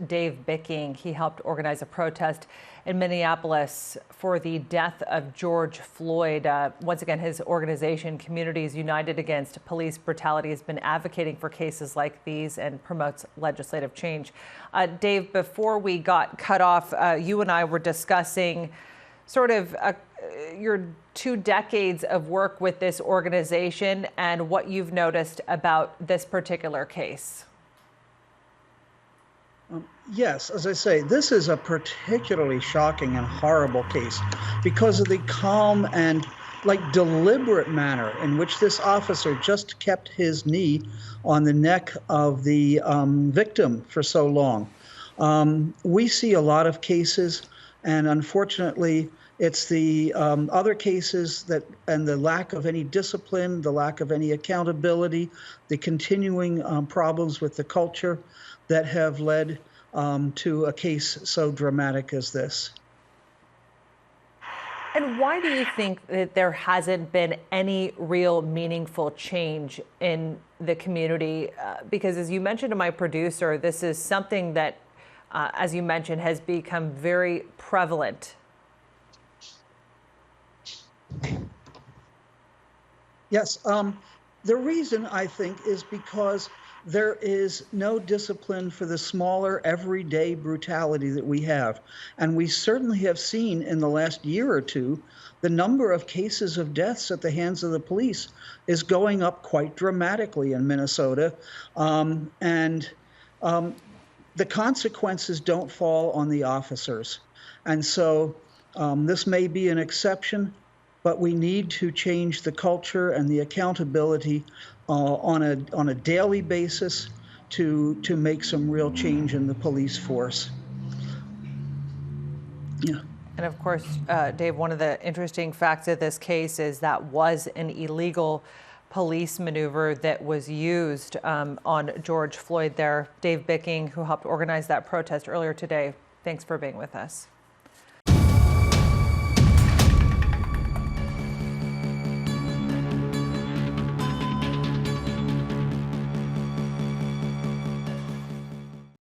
Dave Bicking. He helped organize a protest in Minneapolis for the death of George Floyd. Once again, his organization, Communities United Against Police Brutality, has been advocating for cases like these and promotes legislative change. Dave, before we got cut off, you and I were discussing sort of your 2 decades of work with this organization and what you've noticed about this particular case. Yes, as I say, this is a particularly shocking and horrible case because of the calm and deliberate manner in which this officer just kept his knee on the neck of the victim for so long. We see a lot of cases, and unfortunately, it's the other cases and the lack of any discipline, the lack of any accountability, the continuing problems with the culture that have led to a case so dramatic as this. And why do you think that there hasn't been any real meaningful change in the community? Because as you mentioned to my producer, this is something that, as you mentioned, has become very prevalent. Yes, the reason, I think, is because there is no discipline for the smaller, everyday brutality that we have. And we certainly have seen in the last year or two, the number of cases of deaths at the hands of the police is going up quite dramatically in Minnesota. The consequences don't fall on the officers. And so this may be an exception, but we need to change the culture and the accountability on a daily basis to make some real change in the police force. Yeah. And of course, Dave, one of the interesting facts of this case is that was an illegal police maneuver that was used on George Floyd there. Dave Bicking, who helped organize that protest earlier today, thanks for being with us.